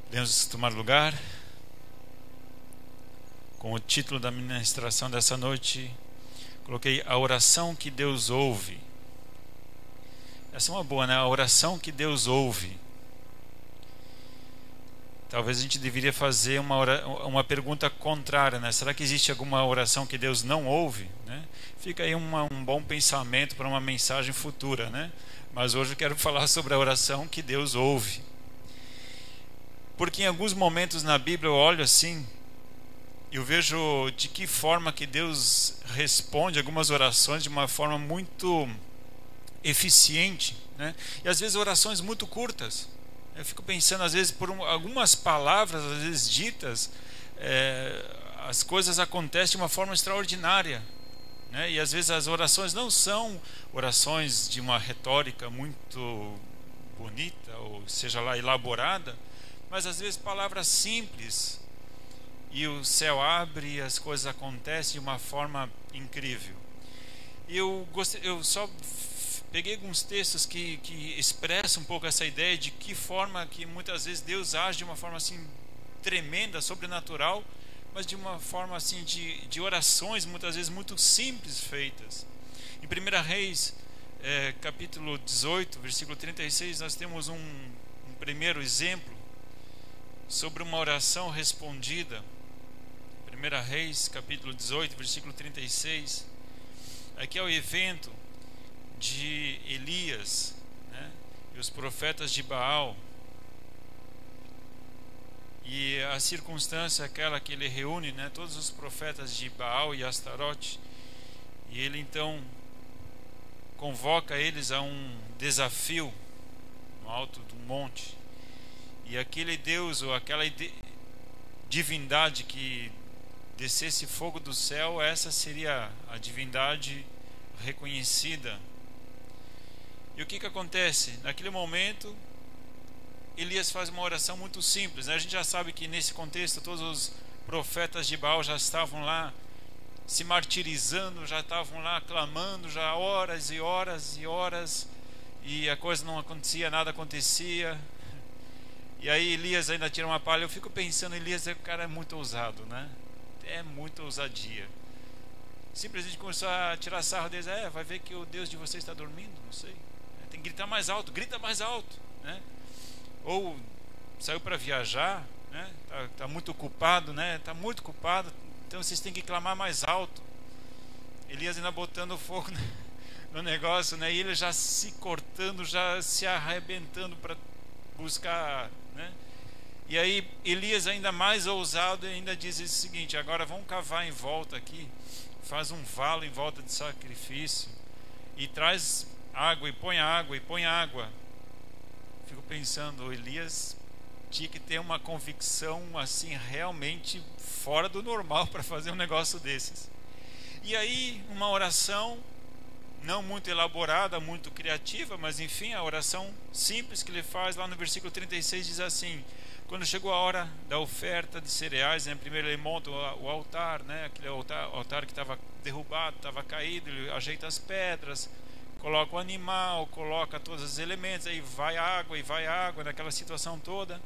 Podemos tomar lugar. Com o título da ministração dessa noite, coloquei a oração que Deus ouve. Essa é uma boa, né? A oração que Deus ouve. Talvez a gente deveria fazer uma pergunta contrária, né? Será que existe alguma oração que Deus não ouve, né? Fica aí um bom pensamento para uma mensagem futura, né? Mas hoje eu quero falar sobre a oração que Deus ouve. Porque em alguns momentos na Bíblia eu olho assim, eu vejo de que forma que Deus responde algumas orações de uma forma muito eficiente, né? E às vezes orações muito curtas. Eu fico pensando, às vezes, por algumas palavras, às vezes ditas, as coisas acontecem de uma forma extraordinária, né? E às vezes as orações não são orações de uma retórica muito bonita, ou seja lá, elaborada, mas às vezes palavras simples, e o céu abre e as coisas acontecem de uma forma incrível. E eu só peguei alguns textos que expressam um pouco essa ideia de que forma que muitas vezes Deus age de uma forma assim tremenda, sobrenatural, mas de uma forma assim de orações muitas vezes muito simples feitas. Em 1 Reis, capítulo 18, versículo 36, nós temos um primeiro exemplo sobre uma oração respondida. 1 Reis, capítulo 18, versículo 36. Aqui é o evento de Elias, né, e os profetas de Baal. E a circunstância é aquela que ele reúne, né, todos os profetas de Baal e Astarote. E ele então convoca eles a um desafio no alto do monte. E aquele Deus ou aquela divindade que descesse fogo do céu, essa seria a divindade reconhecida. E o que acontece? Naquele momento, Elias faz uma oração muito simples, né? A gente já sabe que nesse contexto todos os profetas de Baal já estavam lá se martirizando, já estavam lá clamando, já horas e horas e horas, e a coisa não acontecia, nada acontecia. E aí Elias ainda tira uma palha. Eu fico pensando, Elias o cara é muito ousado, né? É muita ousadia. Simplesmente começou a tirar sarro deles. Vai ver que o Deus de vocês está dormindo, não sei. Tem que gritar mais alto, grita mais alto, né? Ou saiu para viajar, né? Tá muito ocupado, né? Tá muito ocupado, então vocês têm que clamar mais alto. Elias ainda botando fogo no negócio, né? E ele já se cortando, já se arrebentando para buscar, né? E aí Elias, ainda mais ousado, ainda diz o seguinte: agora vamos cavar em volta aqui, faz um valo em volta de sacrifício e traz água, e põe água, e põe água. Fico pensando, Elias tinha que ter uma convicção assim realmente fora do normal para fazer um negócio desses. E aí uma oração não muito elaborada, muito criativa, mas enfim, a oração simples que ele faz lá no versículo 36 diz assim: quando chegou a hora da oferta de cereais, né, primeiro ele monta o altar, né, aquele altar que estava derrubado, estava caído, ele ajeita as pedras, coloca o animal, coloca todos os elementos, aí vai água naquela situação toda.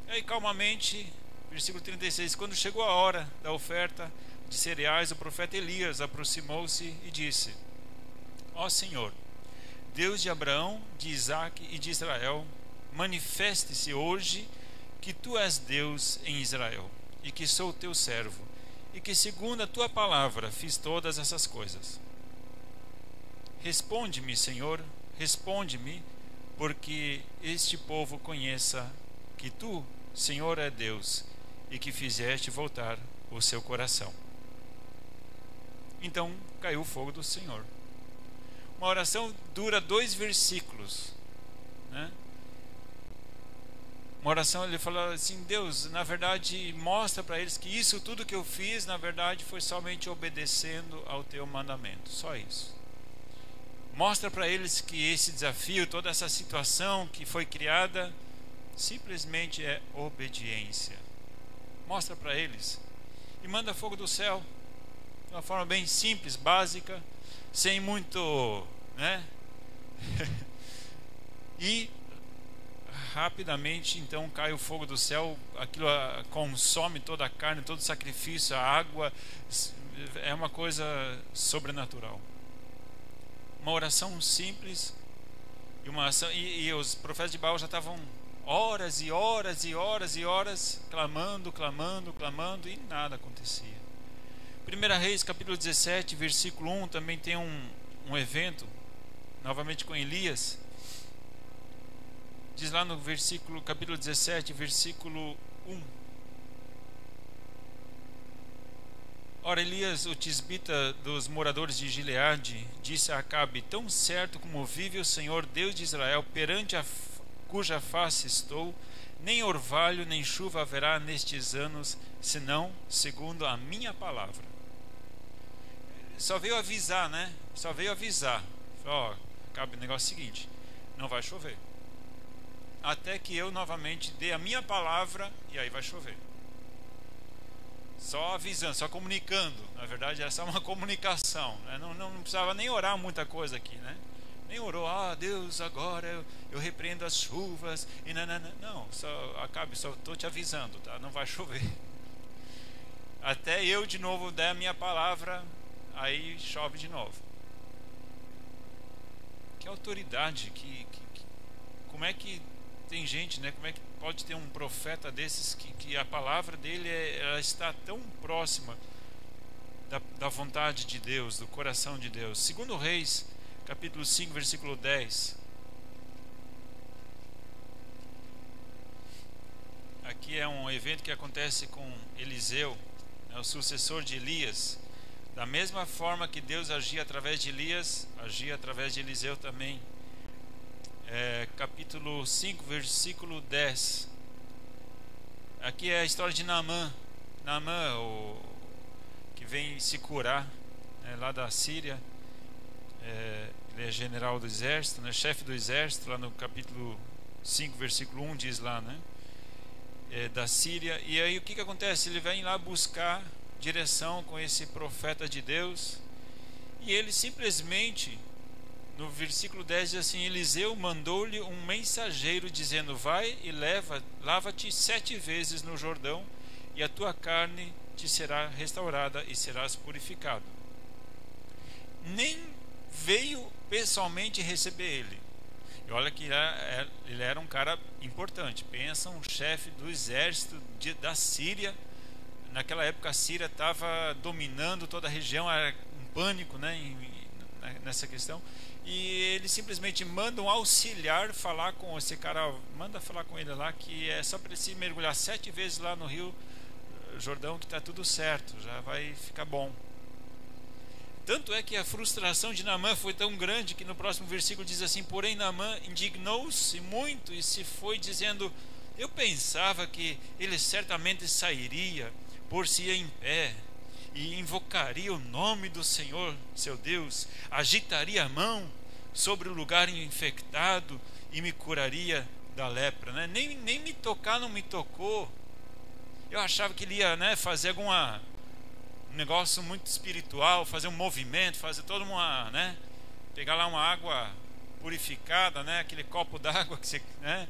Aí calmamente, versículo 36, quando chegou a hora da oferta de cereais, o profeta Elias aproximou-se e disse: ó Senhor, Deus de Abraão, de Isaque e de Israel, manifeste-se hoje que tu és Deus em Israel, e que sou teu servo, e que segundo a tua palavra fiz todas essas coisas. Responde-me, Senhor, responde-me, porque este povo conheça que tu, Senhor, é Deus, e que fizeste voltar o seu coração. Então caiu o fogo do Senhor. Uma oração dura 2 versículos, né? Uma oração, ele fala assim: Deus, na verdade, mostra para eles que isso tudo que eu fiz, na verdade, foi somente obedecendo ao teu mandamento, só isso. Mostra para eles que esse desafio, toda essa situação que foi criada, simplesmente é obediência. Mostra para eles e manda fogo do céu, de uma forma bem simples, básica, sem muito, né? E rapidamente então cai o fogo do céu, aquilo consome toda a carne, todo o sacrifício, a água, é uma coisa sobrenatural. Uma oração simples e uma ação, e os profetas de Baal já estavam horas e horas e horas e horas clamando e nada acontecia. 1 Reis capítulo 17 versículo 1 também tem um evento novamente com Elias. Diz lá no capítulo 17 versículo 1: Ora, Elias, o tisbita dos moradores de Gileade, disse a Acabe: tão certo como vive o Senhor Deus de Israel, perante cuja face estou, nem orvalho nem chuva haverá nestes anos, senão segundo a minha palavra. Só veio avisar, né? Só veio avisar. Ó, Acabe, o negócio é o seguinte: não vai chover até que eu novamente dê a minha palavra, e aí vai chover. Só avisando, só comunicando. Na verdade era só uma comunicação, né? Não precisava nem orar muita coisa aqui, né? Nem orou, Deus, agora eu repreendo as chuvas e não, só estou te avisando, tá? Não vai chover até eu de novo der a minha palavra, aí chove de novo. Que autoridade, como é que tem gente, né? Como é que pode ter um profeta desses que a palavra dele ela está tão próxima da vontade de Deus, do coração de Deus? 2 Reis capítulo 5 versículo 10. Aqui é um evento que acontece com Eliseu, né, o sucessor de Elias. Da mesma forma que Deus agia através de Elias, agia através de Eliseu também. Capítulo 5 versículo 10. Aqui é a história de Naamã, que vem se curar, né, lá da Síria. Ele é general do exército, né, chefe do exército. Lá no capítulo 5 versículo 1 diz lá, né, da Síria. E aí o que acontece? Ele vem lá buscar direção com esse profeta de Deus, e ele simplesmente, no versículo 10 diz assim: Eliseu mandou-lhe um mensageiro dizendo: vai e lava-te 7 vezes no Jordão, e a tua carne te será restaurada e serás purificado. Nem veio pessoalmente receber ele. E olha que ele era um cara importante. Pensa, um chefe do exército da Síria. Naquela época a Síria estava dominando toda a região, era um pânico, né, nessa questão. E ele simplesmente manda um auxiliar falar com esse cara, manda falar com ele lá, que é só para ele se mergulhar 7 vezes lá no Rio Jordão, que está tudo certo, já vai ficar bom. Tanto é que a frustração de Naamã foi tão grande que no próximo versículo diz assim: porém Naamã indignou-se muito e se foi dizendo: eu pensava que ele certamente sairia, por-se-ia em pé e invocaria o nome do Senhor seu Deus, agitaria a mão sobre o lugar infectado e me curaria da lepra, né? Nem me tocar, não me tocou. Eu achava que ele ia, né, fazer um negócio muito espiritual, fazer um movimento, fazer toda uma, né, pegar lá uma água purificada, né, aquele copo d'água que você, né,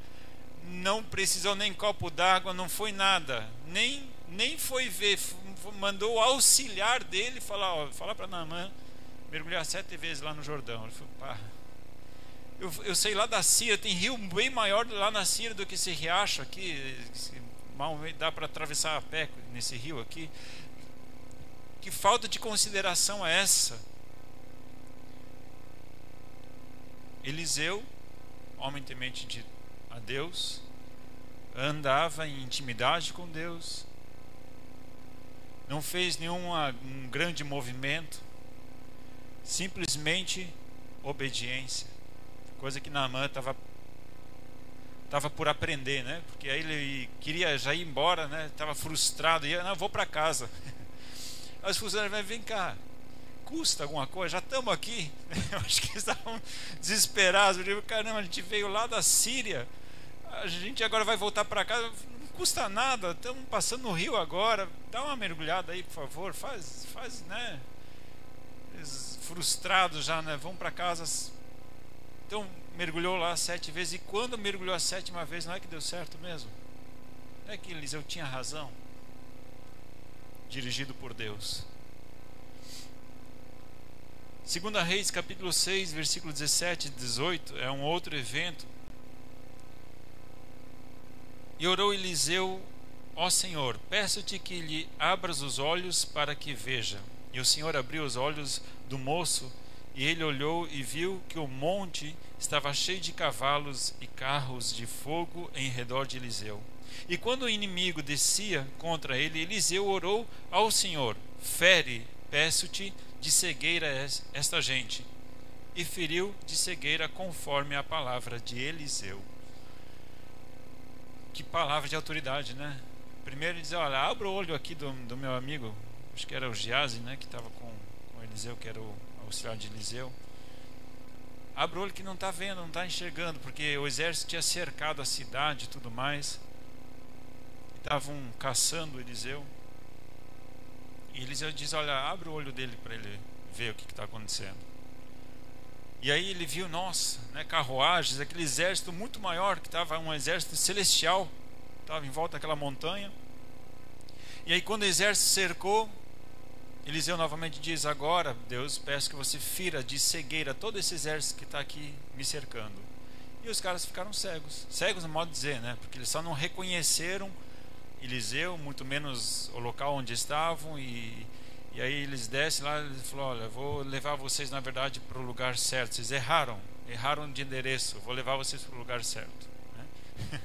não precisou nem copo d'água, não foi nada, nem foi ver, mandou o auxiliar dele falar para Naamã mergulhar 7 vezes lá no Jordão. Ele falou: pá, eu sei lá da Síria, tem rio bem maior lá na Síria do que esse riacho aqui, mal dá para atravessar a pé nesse rio aqui. Que falta de consideração é essa? Eliseu, homem temente a Deus, andava em intimidade com Deus, não fez um grande movimento, simplesmente obediência, coisa que Naamã estava por aprender, né? Porque aí ele queria já ir embora, né? Estava frustrado, não, vou para casa. Os funcionários vem cá, custa alguma coisa? Já estamos aqui. Eu acho que eles estavam desesperados. Eu digo: caramba, a gente veio lá da Síria, a gente agora vai voltar para casa, não custa nada, estamos passando no rio agora, dá uma mergulhada aí, por favor, faz, né? Eles frustrados já, né? Vão para casa. Então, mergulhou lá 7 vezes, e quando mergulhou a 7ª vez, não é que deu certo mesmo? Não é que Eliseu tinha razão? Dirigido por Deus. 2 Reis, capítulo 6, versículo 17 e 18, é um outro evento. E orou Eliseu: ó Senhor, peço-te que lhe abras os olhos para que veja. E o Senhor abriu os olhos do moço, e ele olhou e viu que o monte estava cheio de cavalos e carros de fogo em redor de Eliseu. E quando o inimigo descia contra ele, Eliseu orou ao Senhor: fere, peço-te, de cegueira esta gente. E feriu de cegueira conforme a palavra de Eliseu. Que palavra de autoridade, né? Primeiro ele diz: olha, abra o olho aqui do meu amigo, acho que era o Giazi, né, que estava com Eliseu, que era o auxiliar de Eliseu. Abra o olho que não está vendo, não está enxergando, porque o exército tinha cercado a cidade e tudo mais. Estavam caçando Eliseu. E Eliseu diz: olha, abre o olho dele para ele ver o que está acontecendo. E aí ele viu, nossa, né, carruagens, aquele exército muito maior, que estava um exército celestial, estava em volta daquela montanha. E aí quando o exército cercou, Eliseu novamente diz: agora, Deus, peço que você fira de cegueira todo esse exército que está aqui me cercando. E os caras ficaram cegos. Cegos no modo de dizer, né? Porque eles só não reconheceram Eliseu, muito menos o local onde estavam. E aí eles descem lá, ele falou: olha, vou levar vocês na verdade para o lugar certo. Vocês erraram de endereço, vou levar vocês para o lugar certo, né?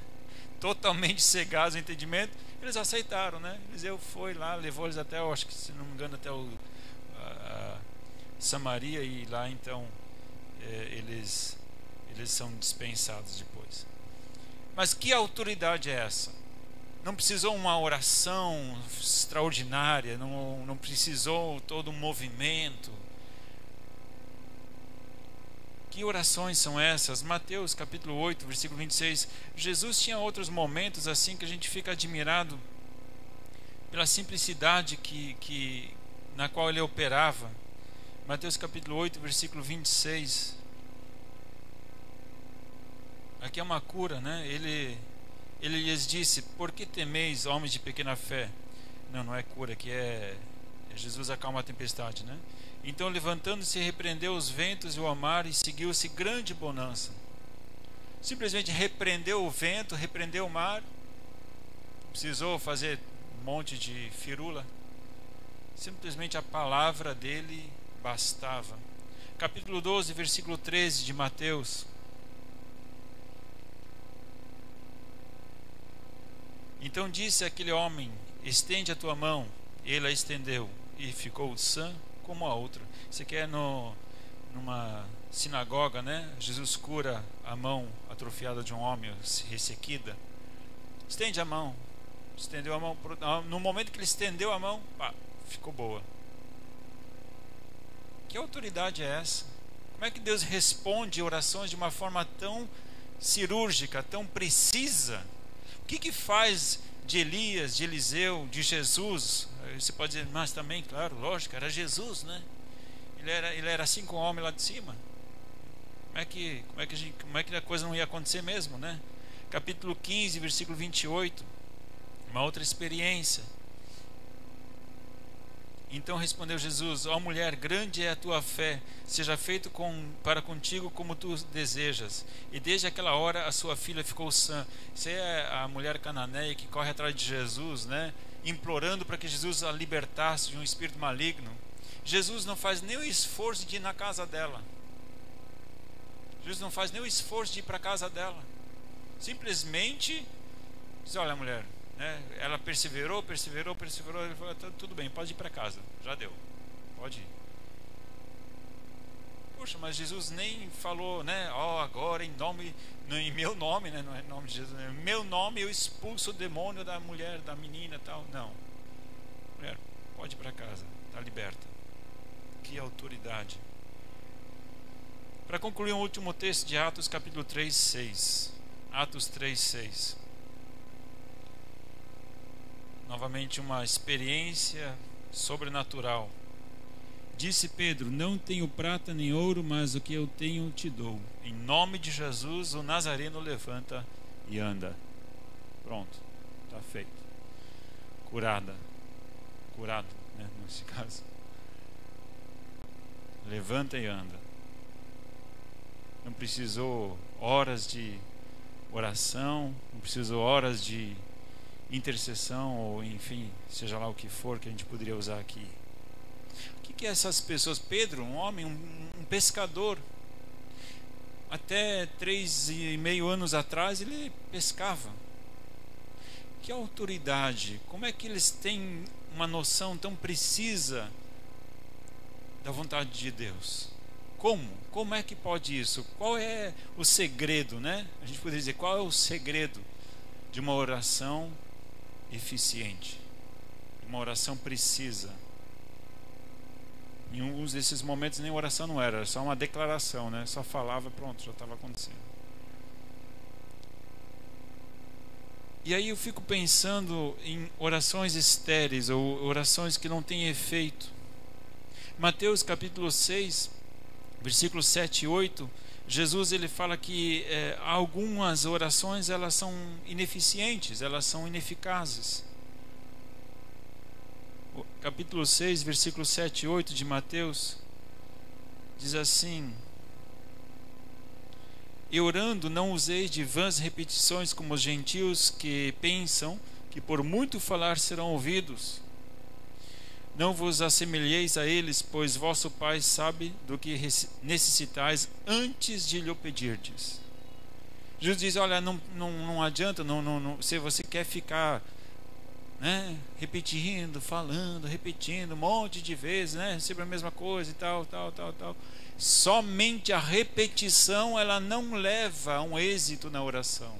Totalmente cegados no entendimento, eles aceitaram, né? Eliseu foi lá, levou eles até, eu acho que, se não me engano, até Samaria, e lá então eles são dispensados depois. Mas que autoridade é essa? Não precisou uma oração extraordinária, não precisou todo um movimento. Que orações são essas? Mateus capítulo 8, versículo 26. Jesus tinha outros momentos assim que a gente fica admirado pela simplicidade na qual ele operava. Mateus capítulo 8, versículo 26. Aqui é uma cura, né? Ele lhes disse: por que temeis, homens de pequena fé? Não é cura, aqui é Jesus acalma a tempestade, né? Então, levantando-se, repreendeu os ventos e o mar, e seguiu-se grande bonança. Simplesmente repreendeu o vento, repreendeu o mar. Não precisou fazer um monte de firula. Simplesmente a palavra dele bastava. Capítulo 12, versículo 13 de Mateus. Então disse aquele homem: estende a tua mão. Ele a estendeu e ficou sã como a outra. Isso aqui é numa sinagoga, né? Jesus cura a mão atrofiada de um homem, ressequida. Estende a mão. Estendeu a mão. No momento que ele estendeu a mão, ficou boa. Que autoridade é essa? Como é que Deus responde orações de uma forma tão cirúrgica, tão precisa? O que faz de Elias, de Eliseu, de Jesus? Você pode dizer: mas também, claro, lógico, era Jesus, né? Ele era assim com o homem lá de cima. Como é que a coisa não ia acontecer mesmo, né? Capítulo 15, versículo 28. Uma outra experiência. Então respondeu Jesus: ó mulher, grande é a tua fé, seja feito para contigo como tu desejas. E desde aquela hora a sua filha ficou sã. Isso é a mulher cananeia que corre atrás de Jesus, né? Implorando para que Jesus a libertasse de um espírito maligno. Jesus não faz nem o esforço de ir na casa dela. Jesus não faz nem o esforço de ir para a casa dela. Simplesmente diz: olha, mulher, né? Ela perseverou. Ele falou: tudo bem, pode ir para casa, já deu, pode ir. Poxa, mas Jesus nem falou, né? Agora em meu nome, né? Não é em nome de Jesus, né? Em meu nome eu expulso o demônio da mulher, da menina, tal. Não, mulher, pode ir para casa, está liberta. Que autoridade! Para concluir, um último texto de Atos capítulo 3, 6. Atos 3, 6. Novamente uma experiência sobrenatural. Disse Pedro: não tenho prata nem ouro, mas o que eu tenho te dou. Em nome de Jesus, o Nazareno levanta e anda. Pronto, está feito. Curado, né, nesse caso. Levanta e anda. Não precisou horas de oração, não precisou horas de intercessão, ou enfim, seja lá o que for que a gente poderia usar aqui. O que é essas pessoas? Pedro, um homem, um pescador. Até 3,5 anos atrás ele pescava. Que autoridade? Como é que eles têm uma noção tão precisa da vontade de Deus? Como é que pode isso? Qual é o segredo, né? A gente poderia dizer, qual é o segredo de uma oração eficiente, de uma oração precisa? Em alguns desses momentos nem oração não era só uma declaração, né? Só falava, pronto, já estava acontecendo. E aí eu fico pensando em orações estéreis ou orações que não têm efeito. Mateus capítulo 6, versículos 7 e 8, Jesus ele fala que algumas orações elas são ineficientes, elas são ineficazes. O capítulo 6, versículos 7 e 8 de Mateus diz assim: e orando não useis de vãs repetições como os gentios que pensam que por muito falar serão ouvidos. Não vos assemelheis a eles, pois vosso Pai sabe do que necessitais antes de lhe pedirdes. Jesus diz, olha, não adianta, se você quer ficar, né, repetindo um monte de vezes, né, sempre a mesma coisa e tal. Somente a repetição ela não leva a um êxito na oração.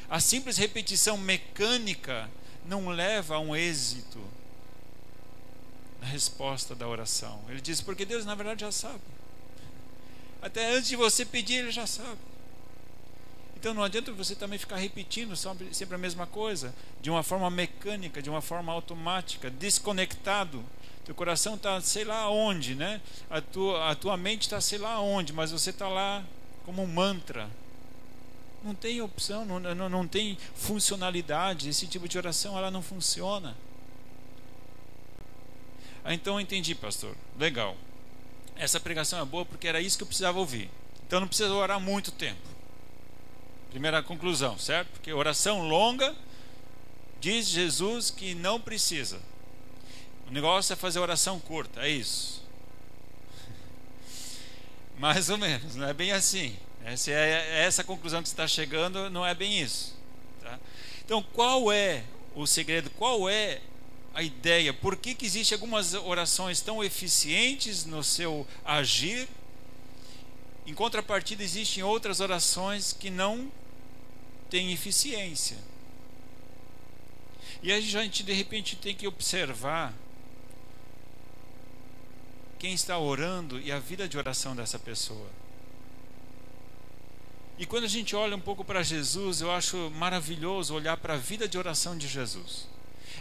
A simples repetição mecânica não leva a um êxito na resposta da oração. Ele diz, porque Deus na verdade já sabe. Até antes de você pedir, Ele já sabe. Então não adianta você também ficar repetindo sempre a mesma coisa, de uma forma mecânica, de uma forma automática, desconectado. Teu coração está sei lá onde, né? A tua mente está sei lá onde, mas você está lá como um mantra. Não tem opção, não tem funcionalidade. Esse tipo de oração ela não funciona. Então eu entendi, pastor. Legal. Essa pregação é boa porque era isso que eu precisava ouvir. Então não precisa orar muito tempo. Primeira conclusão, certo? Porque oração longa, diz Jesus que não precisa. O negócio é fazer oração curta, é isso. Mais ou menos, não é bem assim. Essa conclusão que você está chegando não é bem isso. Tá? Então qual é o segredo? Qual é a ideia? Por que existem algumas orações tão eficientes no seu agir? Em contrapartida, existem outras orações que não têm eficiência. E a gente de repente tem que observar quem está orando e a vida de oração dessa pessoa. E quando a gente olha um pouco para Jesus, eu acho maravilhoso olhar para a vida de oração de Jesus.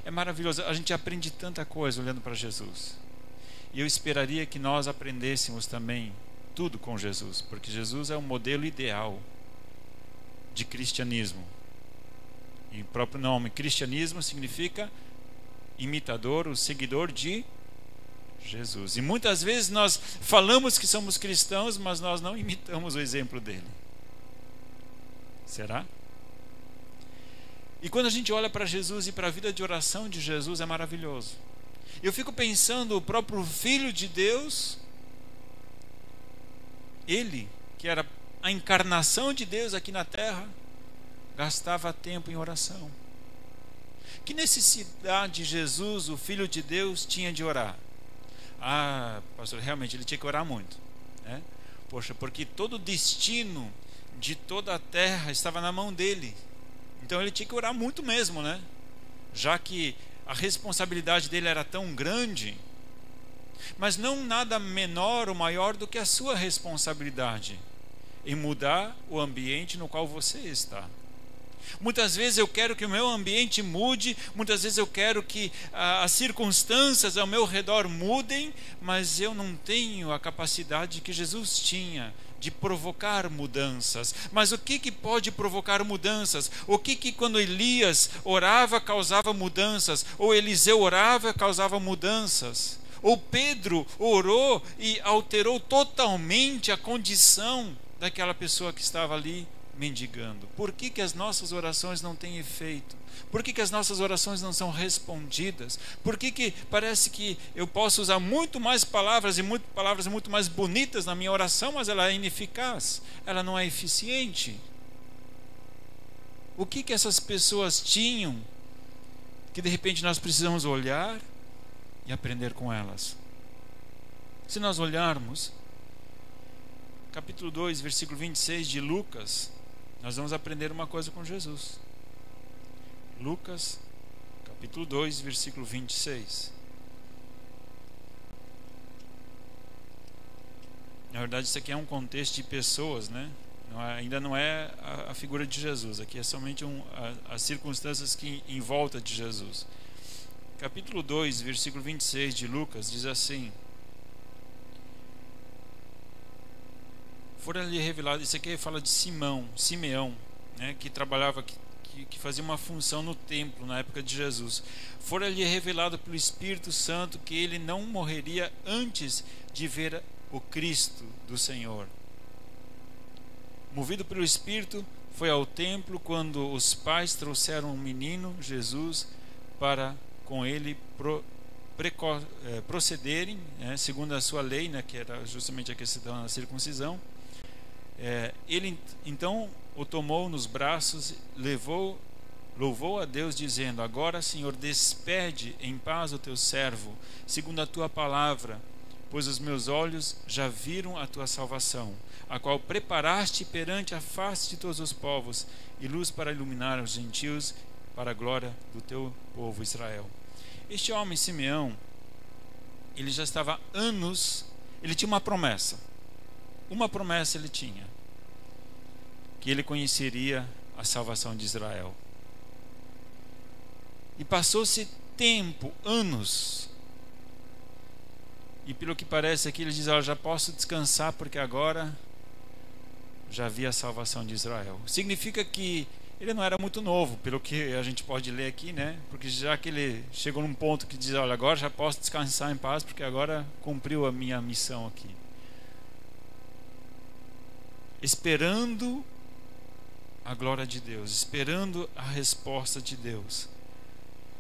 É maravilhoso, a gente aprende tanta coisa olhando para Jesus. E eu esperaria que nós aprendêssemos também tudo com Jesus, porque Jesus é o modelo ideal de cristianismo. E o próprio nome, cristianismo, significa imitador, o seguidor de Jesus. E muitas vezes nós falamos que somos cristãos, mas nós não imitamos o exemplo dele. Será? E quando a gente olha para Jesus e para a vida de oração de Jesus, é maravilhoso. Eu fico pensando, o próprio Filho de Deus, ele, que era a encarnação de Deus aqui na terra, gastava tempo em oração. Que necessidade Jesus, o Filho de Deus, tinha de orar? Ah, pastor, realmente ele tinha que orar muito, né? Poxa, porque todo o destino de toda a terra estava na mão dele. Então ele tinha que orar muito mesmo, né? Já que a responsabilidade dele era tão grande, mas não nada menor ou maior do que a sua responsabilidade em mudar o ambiente no qual você está. Muitas vezes eu quero que o meu ambiente mude, muitas vezes eu quero que as circunstâncias ao meu redor mudem, mas eu não tenho a capacidade que Jesus tinha de provocar mudanças. Mas o que pode provocar mudanças? O que quando Elias orava causava mudanças? Ou Eliseu orava causava mudanças? Ou Pedro orou e alterou totalmente a condição daquela pessoa que estava ali mendigando? Por que as nossas orações não têm efeito? Por que as nossas orações não são respondidas? Por que parece que eu posso usar muito mais palavras e palavras muito mais bonitas na minha oração, mas ela é ineficaz, ela não é eficiente? O que essas pessoas tinham que de repente nós precisamos olhar e aprender com elas? Se nós olharmos capítulo 2, versículo 26 de Lucas, nós vamos aprender uma coisa com Jesus. Lucas, capítulo 2, versículo 26. Na verdade, isso aqui é um contexto de pessoas, né? Ainda não é a figura de Jesus. Aqui é somente as circunstâncias que em volta de Jesus. Capítulo 2, versículo 26 de Lucas, diz assim: fora-lhe revelado, isso aqui fala de Simeão, né, que trabalhava, que fazia uma função no templo na época de Jesus. Fora-lhe revelado pelo Espírito Santo que ele não morreria antes de ver o Cristo do Senhor. Movido pelo Espírito, foi ao templo quando os pais trouxeram um menino, Jesus, para com ele procederem, né, segundo a sua lei, né, que era justamente a questão da circuncisão. Ele então o tomou nos braços, louvou a Deus, dizendo: agora, Senhor, despede em paz o teu servo, segundo a tua palavra, pois os meus olhos já viram a tua salvação, a qual preparaste perante a face de todos os povos, e luz para iluminar os gentios, para a glória do teu povo Israel. Este homem Simeão, ele já estava há anos, ele tinha uma promessa ele tinha, que ele conheceria a salvação de Israel. E passou-se tempo, anos, e pelo que parece aqui ele diz: já posso descansar, porque agora já vi a salvação de Israel. Significa que ele não era muito novo, pelo que a gente pode ler aqui, né? Porque já que ele chegou num ponto que diz: agora já posso descansar em paz, porque agora cumpriu a minha missão aqui. Esperando a glória de Deus, esperando a resposta de Deus.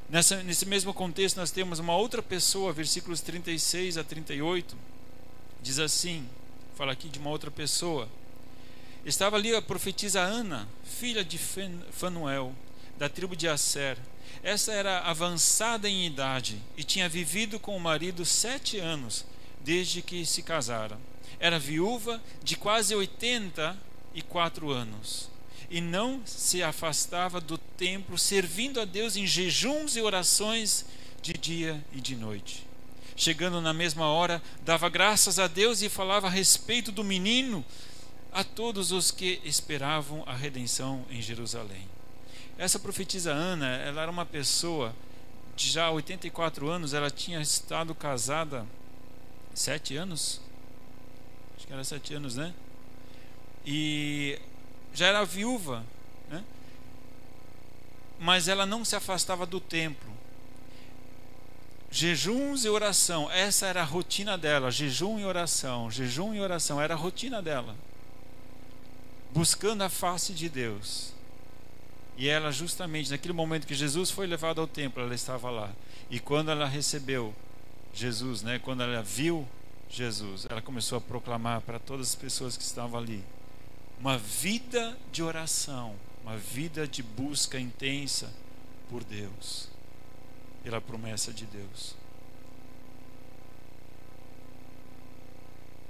Nesse mesmo contexto nós temos uma outra pessoa, versículos 36 a 38, diz assim, fala aqui de uma outra pessoa: estava ali a profetisa Ana, filha de Fanuel, da tribo de Asser. Essa era avançada em idade e tinha vivido com o marido 7 anos, desde que se casara. Era viúva de quase 84 anos e não se afastava do templo, servindo a Deus em jejuns e orações de dia e de noite. Chegando na mesma hora, dava graças a Deus e falava a respeito do menino a todos os que esperavam a redenção em Jerusalém. Essa profetisa Ana, ela era uma pessoa de já 84 anos, ela tinha estado casada 7 anos, acho que era 7 anos, né? E já era viúva, né? Mas ela não se afastava do templo. Jejuns e oração, essa era a rotina dela. Jejum e oração, era a rotina dela, buscando a face de Deus. E ela, justamente naquele momento que Jesus foi levado ao templo, ela estava lá. E quando ela recebeu Jesus, né, quando ela viu Jesus, ela começou a proclamar para todas as pessoas que estavam ali uma vida de oração, uma vida de busca intensa por Deus, pela promessa de Deus.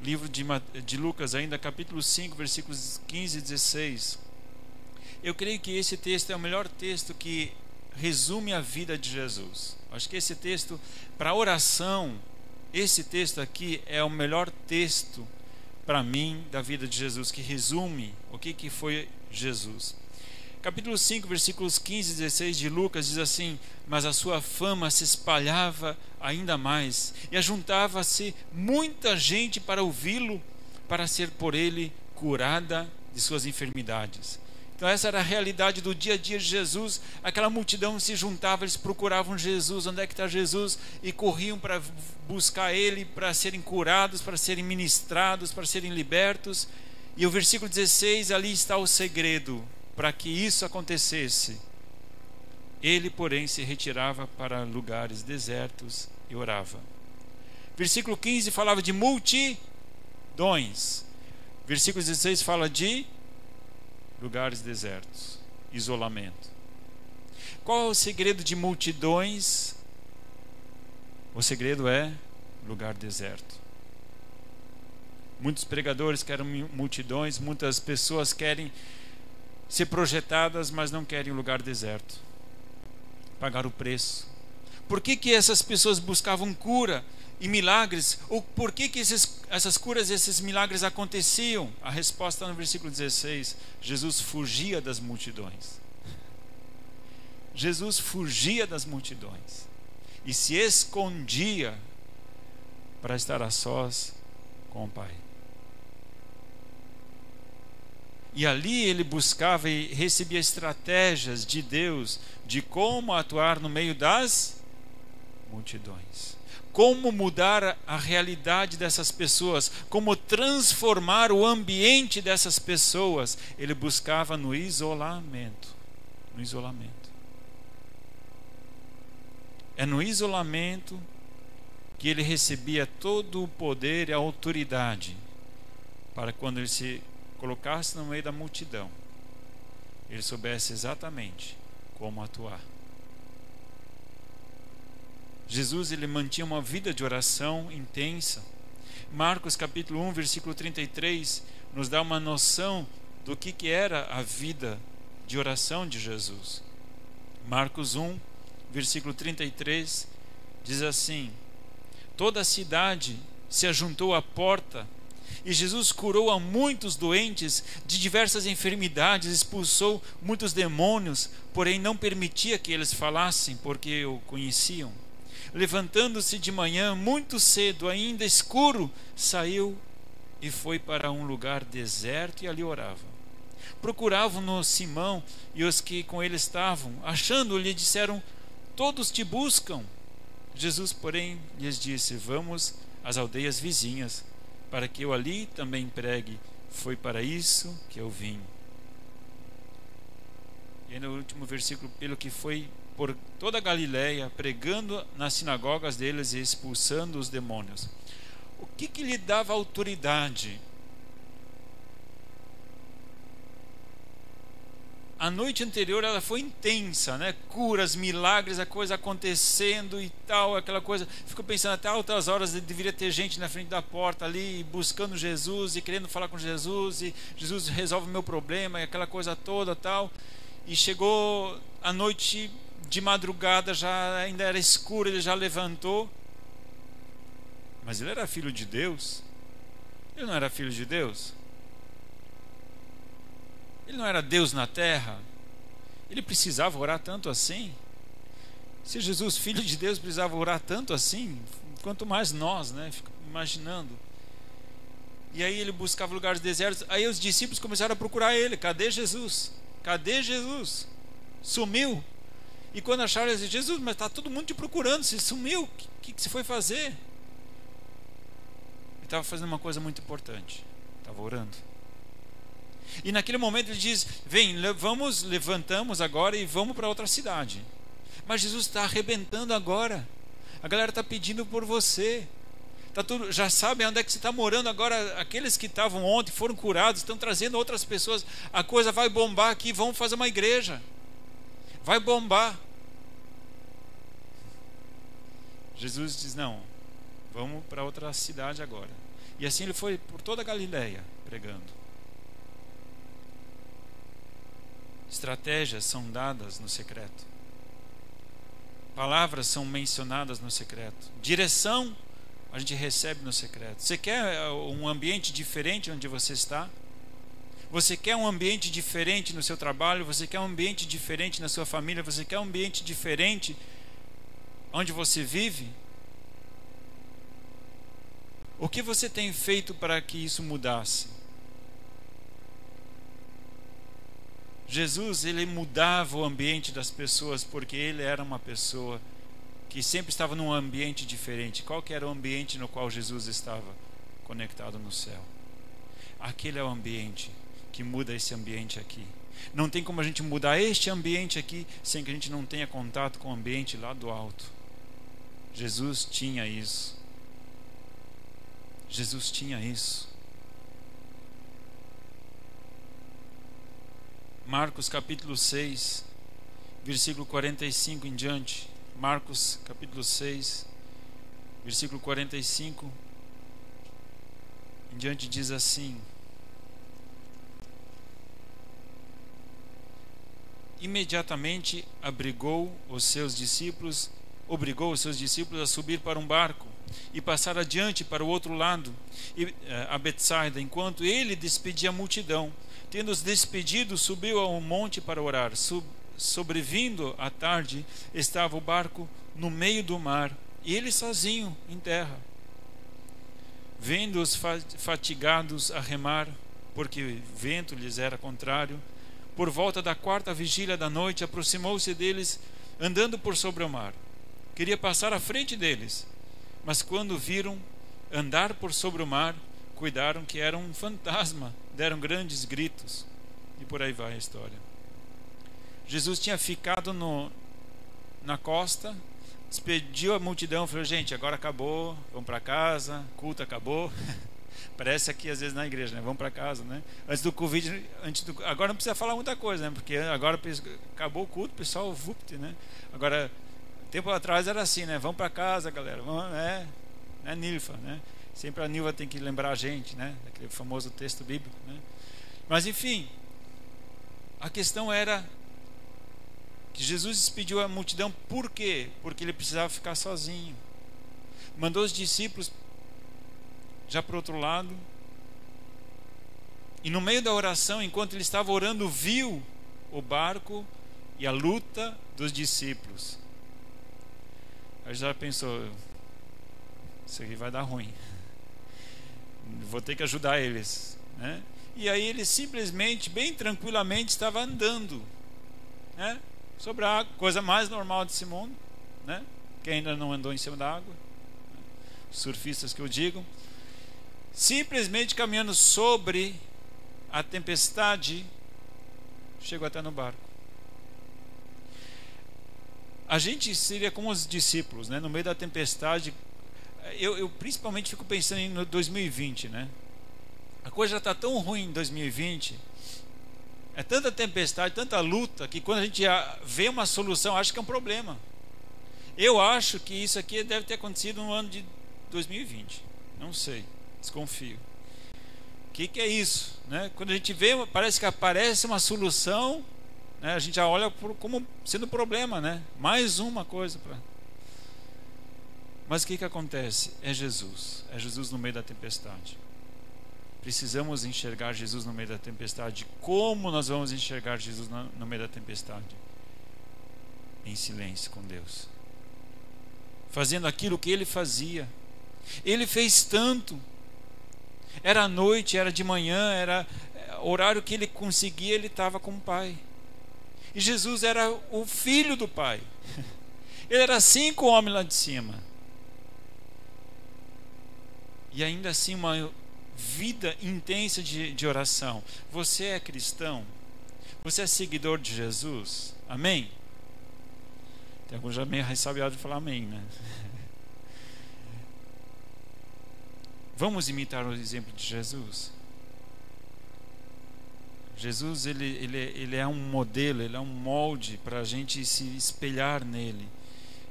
Livro de Lucas, ainda capítulo 5, versículos 15 e 16. Eu creio que esse texto é o melhor texto que resume a vida de Jesus. Acho que esse texto, para oração, esse texto aqui é o melhor texto para mim da vida de Jesus, que resume o que foi Jesus. Capítulo 5, versículos 15 e 16 de Lucas diz assim: mas a sua fama se espalhava ainda mais, e ajuntava-se muita gente para ouvi-lo, para ser por ele curada de suas enfermidades. Então essa era a realidade do dia a dia de Jesus. Aquela multidão se juntava, eles procuravam Jesus, onde é que está Jesus? E corriam para buscar ele, para serem curados, para serem ministrados, para serem libertos. E o versículo 16, ali está o segredo para que isso acontecesse. Ele, porém, se retirava para lugares desertos e orava. Versículo 15 falava de multidões. Versículo 16 fala de lugares desertos, isolamento. Qual é o segredo de multidões? O segredo é lugar deserto. Muitos pregadores querem multidões, muitas pessoas querem ser projetadas, mas não querem um lugar deserto. Pagar o preço. Por que essas pessoas buscavam cura e milagres? Ou por que essas curas, esses milagres aconteciam? A resposta está no versículo 16. Jesus fugia das multidões. Jesus fugia das multidões e se escondia para estar a sós com o Pai. E ali ele buscava e recebia estratégias de Deus de como atuar no meio das multidões. Como mudar a realidade dessas pessoas, como transformar o ambiente dessas pessoas. Ele buscava no isolamento. No isolamento. É no isolamento que ele recebia todo o poder e a autoridade para quando ele se colocasse no meio da multidão, ele soubesse exatamente como atuar. Jesus, ele mantinha uma vida de oração intensa. Marcos capítulo 1, versículo 33 nos dá uma noção do que era a vida de oração de Jesus. Marcos 1, versículo 33 diz assim: toda a cidade se ajuntou à porta e Jesus curou a muitos doentes de diversas enfermidades, expulsou muitos demônios, porém não permitia que eles falassem, porque o conheciam. Levantando-se de manhã, muito cedo, ainda escuro, saiu e foi para um lugar deserto e ali orava. Procuravam-no Simão e os que com ele estavam, achando-lhe, disseram: todos te buscam. Jesus, porém, lhes disse: vamos às aldeias vizinhas, para que eu ali também pregue. Foi para isso que eu vim. E aí no último versículo: pelo que foi por toda a Galileia, pregando nas sinagogas deles e expulsando os demônios. O que lhe dava autoridade? A noite anterior ela foi intensa, né? Curas, milagres, a coisa acontecendo e tal, aquela coisa. Fico pensando, até altas horas deveria ter gente na frente da porta ali, buscando Jesus e querendo falar com Jesus, e Jesus resolve o meu problema, e aquela coisa toda tal. E chegou a noite de madrugada, já ainda era escuro, ele já levantou. Mas ele era filho de Deus? Ele não era filho de Deus? Ele não era Deus na terra? Ele precisava orar tanto assim? Se Jesus, filho de Deus, precisava orar tanto assim, quanto mais nós, né? Fico imaginando. E aí ele buscava lugares desertos. Aí os discípulos começaram a procurar ele. Cadê Jesus? Cadê Jesus? Sumiu. E quando acharam, eles disseram: Jesus, mas está todo mundo te procurando, você sumiu, o que você foi fazer? Ele estava fazendo uma coisa muito importante, estava orando. E naquele momento ele diz: vem, levantamos agora e vamos para outra cidade. Mas Jesus está arrebentando agora. A galera está pedindo por você. Tá tudo, já sabem onde é que você está morando agora. Aqueles que estavam ontem foram curados, estão trazendo outras pessoas. A coisa vai bombar aqui, vamos fazer uma igreja. Vai bombar. Jesus diz: não, vamos para outra cidade agora. E assim ele foi por toda a Galileia pregando. Estratégias são dadas no secreto. Palavras são mencionadas no secreto. Direção a gente recebe no secreto. Você quer um ambiente diferente onde você está? Você quer um ambiente diferente no seu trabalho? Você quer um ambiente diferente na sua família? Você quer um ambiente diferente onde você vive? O que você tem feito para que isso mudasse? Jesus, ele mudava o ambiente das pessoas porque ele era uma pessoa que sempre estava num ambiente diferente. Qual que era o ambiente no qual Jesus estava conectado no céu? Aquele é o ambiente que muda esse ambiente aqui. Não tem como a gente mudar este ambiente aqui sem que a gente não tenha contato com o ambiente lá do alto. Jesus tinha isso. Jesus tinha isso. Marcos capítulo 6, versículo 45 em diante. Marcos capítulo 6, versículo 45 em diante diz assim: imediatamente obrigou os seus discípulos a subir para um barco e passar adiante para o outro lado, a Betsaida, enquanto ele despedia a multidão. Tendo-os despedido, subiu a um monte para orar. Sobrevindo à tarde, estava o barco no meio do mar, e ele sozinho em terra. Vendo-os fatigados a remar, porque o vento lhes era contrário, por volta da 4ª vigília da noite, aproximou-se deles, andando por sobre o mar. Queria passar à frente deles, mas quando viram andar por sobre o mar, cuidaram que era um fantasma, deram grandes gritos, e por aí vai a história. Jesus tinha ficado na costa, despediu a multidão, falou: gente, agora acabou, vamos para casa, culto acabou. Parece aqui às vezes na igreja, né? Vamos para casa, né? Antes do Covid, agora não precisa falar muita coisa, né? Porque agora acabou o culto, o pessoal vupt, né? Agora, tempo atrás era assim, né? Vamos para casa, galera, vamos, né Nilfa, né? Sempre a Nilva tem que lembrar a gente, né? Aquele famoso texto bíblico, né? Mas enfim, a questão era que Jesus despediu a multidão. Por quê? Porque ele precisava ficar sozinho. Mandou os discípulos já para o outro lado, e no meio da oração, enquanto ele estava orando, viu o barco e a luta dos discípulos. Aí já pensou: isso aqui vai dar ruim, vou ter que ajudar eles, né? E aí ele simplesmente, bem tranquilamente, estava andando, né, sobre a água, coisa mais normal desse mundo, né? Quem ainda não andou em cima da água, né? Surfistas que eu digo, simplesmente caminhando sobre a tempestade, chegou até no barco. A gente seria como os discípulos, né? No meio da tempestade. Eu principalmente fico pensando em 2020, né? A coisa já está tão ruim em 2020, é tanta tempestade, tanta luta, que quando a gente vê uma solução, acha que é um problema. Eu acho que isso aqui deve ter acontecido no ano de 2020, não sei, desconfio. O que é isso, né? Quando a gente vê, parece que aparece uma solução, né? A gente já olha como sendo problema, né? Mais uma coisa para... Mas o que acontece? É Jesus no meio da tempestade. Precisamos enxergar Jesus no meio da tempestade. Como nós vamos enxergar Jesus no meio da tempestade? Em silêncio com Deus, fazendo aquilo que ele fazia. Ele fez tanto. Era noite, era de manhã, era horário que ele conseguia, ele estava com o Pai. E Jesus era o filho do Pai. Ele era 5 homens lá de cima. E ainda assim uma vida intensa de oração. Você é cristão? Você é seguidor de Jesus? Amém? Tem alguns já meio ressabiados de falar amém, né? Vamos imitar o exemplo de Jesus? Jesus, ele é um modelo, ele é um molde para a gente se espelhar nele.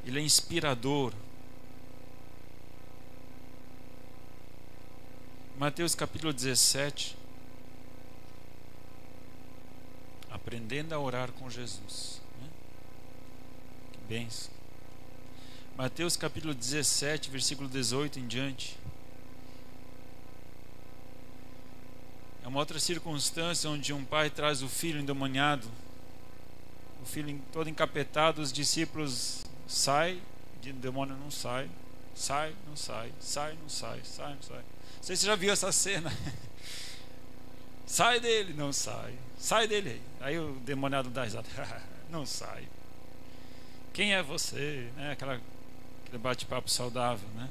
Ele é inspirador. Mateus capítulo 17. Aprendendo a orar com Jesus, né? Que bênção. Mateus capítulo 17, versículo 18 em diante. É uma outra circunstância onde um pai traz o filho endemoniado, o filho todo encapetado, os discípulos saem, o demônio não sai, sai, não sai, sai, não sai, sai, não sai. Não sei se você já viu essa cena. Sai dele, não sai, sai dele. Aí o demoniado dá risada, não sai. Quem é você? Né? Aquele bate-papo saudável, né?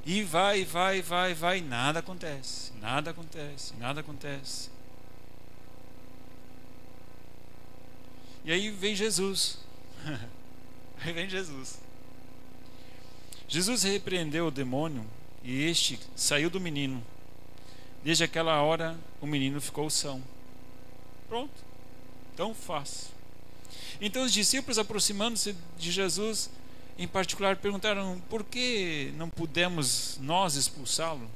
E vai, nada acontece, nada acontece, nada acontece. E aí vem Jesus. Aí vem Jesus. Jesus repreendeu o demônio e este saiu do menino. Desde aquela hora o menino ficou são. Pronto. Tão fácil. Então os discípulos, aproximando-se de Jesus, em particular, perguntaram: por que não pudemos nós expulsá-lo?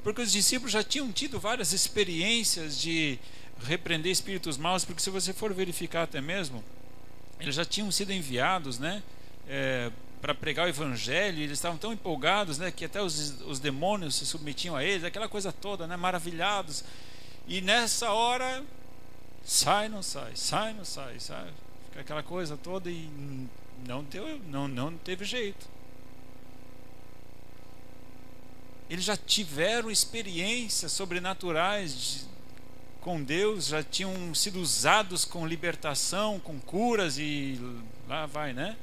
Porque os discípulos já tinham tido várias experiências de repreender espíritos maus, porque se você for verificar até mesmo, eles já tinham sido enviados, né, para pregar o evangelho, e eles estavam tão empolgados, né, que até os demônios se submetiam a eles, aquela coisa toda, né, maravilhados. E nessa hora, sai, não sai, sai, não sai, sai, fica aquela coisa toda e não teve jeito. Eles já tiveram experiências sobrenaturais com Deus, já tinham sido usados com libertação, com curas e lá vai, né?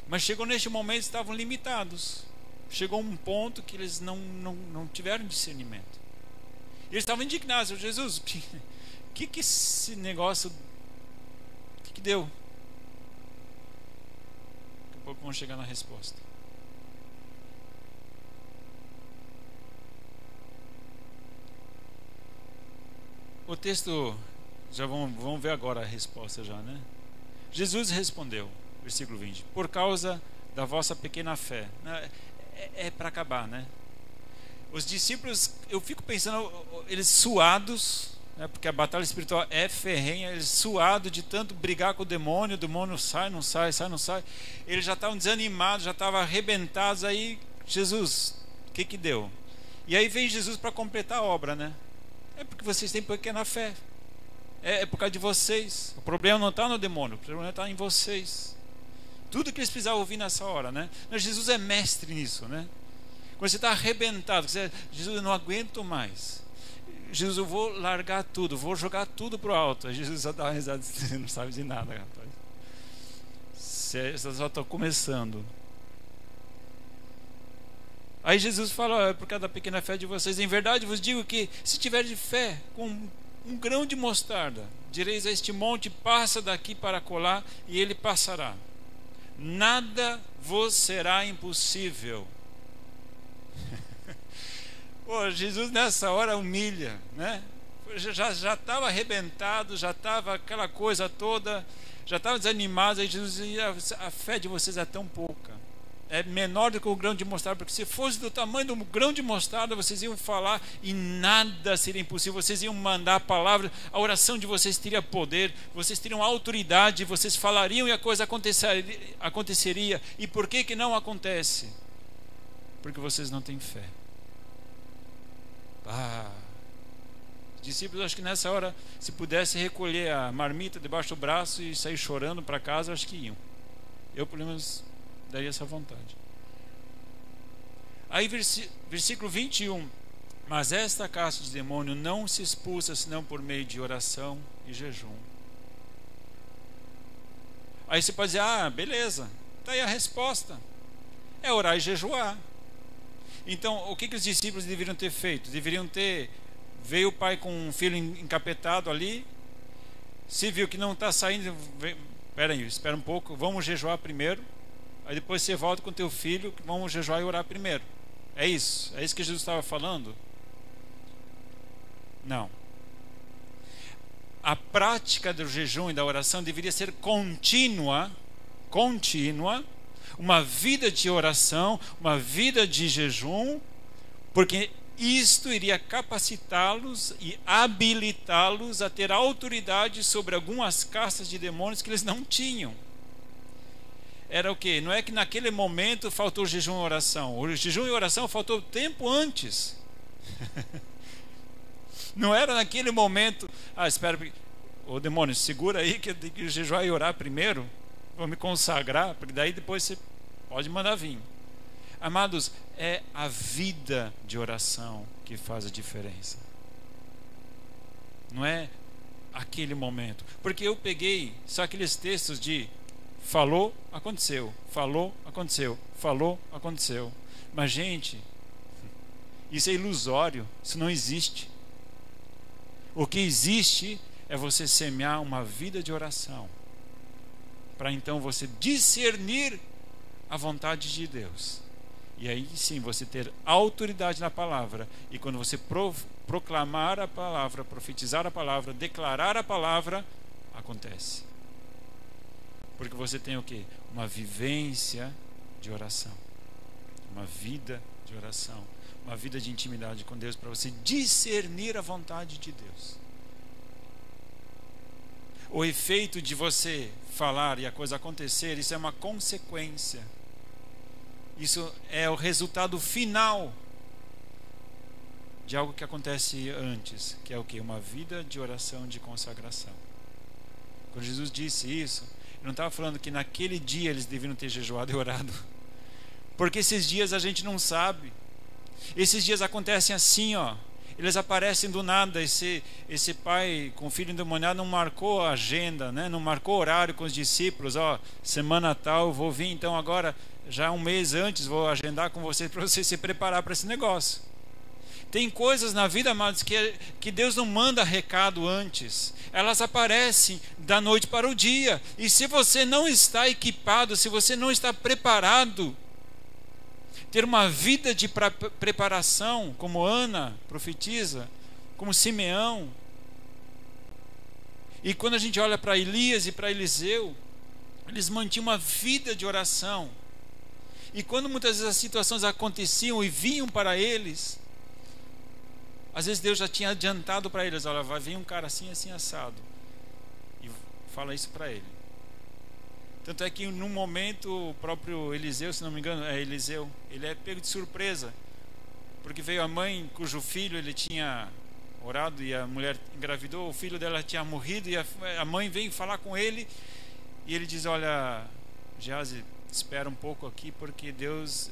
Mas chegou neste momento, estavam limitados. Chegou um ponto que eles não tiveram discernimento. Eles estavam indignados. Jesus, que esse negócio, que deu? Daqui a pouco vamos chegar na resposta. O texto, já vamos ver agora a resposta já, né? Jesus respondeu, versículo 20: por causa da vossa pequena fé. É para acabar, né? Os discípulos, eu fico pensando, eles suados, né, porque a batalha espiritual é ferrenha, eles suados de tanto brigar com o demônio sai, não sai, sai, não sai. Eles já estavam desanimados, já estavam arrebentados. Aí Jesus, o que deu? E aí vem Jesus para completar a obra, né? É porque vocês têm pequena fé. É por causa de vocês. O problema não está no demônio, o problema está em vocês. Tudo que eles precisavam ouvir nessa hora, né? Mas Jesus é mestre nisso, né? Quando você está arrebentado, você, Jesus, eu não aguento mais. Jesus, eu vou largar tudo, vou jogar tudo para o alto. Aí Jesus só dá uma risada, você não sabe de nada, rapaz. Você só está começando. Aí Jesus fala: é por causa da pequena fé de vocês. Em verdade vos digo que, se tiver de fé com um grão de mostarda, direis a este monte: passa daqui para colar, e ele passará. Nada vos será impossível. Pô, Jesus nessa hora humilha, né? Já estava arrebentado, já estava aquela coisa toda, já estava desanimado. Aí Jesus diz: a fé de vocês é tão pouca, é menor do que o grão de mostarda, porque se fosse do tamanho do grão de mostarda, vocês iam falar e nada seria impossível. Vocês iam mandar a palavra, a oração de vocês teria poder, vocês teriam autoridade, vocês falariam e a coisa aconteceria. E por que não acontece? Porque vocês não têm fé. Os discípulos, acho que nessa hora, se pudesse recolher a marmita debaixo do braço e sair chorando para casa, acho que iam. Eu, pelo menos, daria essa vontade. Aí versículo 21: mas esta casta de demônio não se expulsa senão por meio de oração e jejum. Aí você pode dizer: beleza, está aí a resposta, é orar e jejuar. Então o que os discípulos deveriam ter feito? Veio o pai com um filho encapetado ali, se viu que não está saindo, espera um pouco, vamos jejuar primeiro. Aí depois você volta com teu filho, vamos jejuar e orar primeiro. É isso que Jesus estava falando? Não. A prática do jejum e da oração deveria ser contínua, uma vida de oração, uma vida de jejum, porque isto iria capacitá-los e habilitá-los a ter autoridade sobre algumas castas de demônios que eles não tinham. Era o quê? Não é que naquele momento faltou jejum e oração. O jejum e oração faltou tempo antes. Não era naquele momento, espera, ô demônio, segura aí que eu tenho que jejuar e orar primeiro, vou me consagrar, porque daí depois você pode mandar vir. Amados, é a vida de oração que faz a diferença. Não é aquele momento. Porque eu peguei só aqueles textos de falou, aconteceu, falou, aconteceu, falou, aconteceu. Mas, gente, isso é ilusório, isso não existe. O que existe é você semear uma vida de oração, para então você discernir a vontade de Deus. E aí sim você ter autoridade na palavra. E quando você proclamar a palavra, profetizar a palavra, declarar a palavra, acontece. Porque você tem o quê? Uma vivência de oração, uma vida de oração, uma vida de intimidade com Deus, para você discernir a vontade de Deus. O efeito de você falar e a coisa acontecer, isso é uma consequência. Isso é o resultado final de algo que acontece antes, que é o quê? Uma vida de oração, de consagração. Quando Jesus disse isso, ele não estava falando que naquele dia eles deviam ter jejuado e orado, porque esses dias a gente não sabe. Esses dias acontecem assim, eles aparecem do nada. Esse pai com o filho endemoniado não marcou a agenda, né? Não marcou horário com os discípulos. Semana tal, vou vir então agora, já um mês antes, vou agendar com vocês para você se preparar para esse negócio. Tem coisas na vida, amados, que Deus não manda recado antes. Elas aparecem da noite para o dia. E se você não está equipado, se você não está preparado, ter uma vida de preparação, como Ana profetiza, como Simeão. E quando a gente olha para Elias e para Eliseu, eles mantinham uma vida de oração. E quando muitas vezes as situações aconteciam e vinham para eles, às vezes Deus já tinha adiantado para eles: olha, vai vir um cara assim, assim, assado. E fala isso para ele. Tanto é que num momento o próprio Eliseu, se não me engano, Eliseu, ele é pego de surpresa, porque veio a mãe cujo filho ele tinha orado e a mulher engravidou, o filho dela tinha morrido, e a mãe veio falar com ele, e ele diz: olha, Geazi, espera um pouco aqui, porque Deus,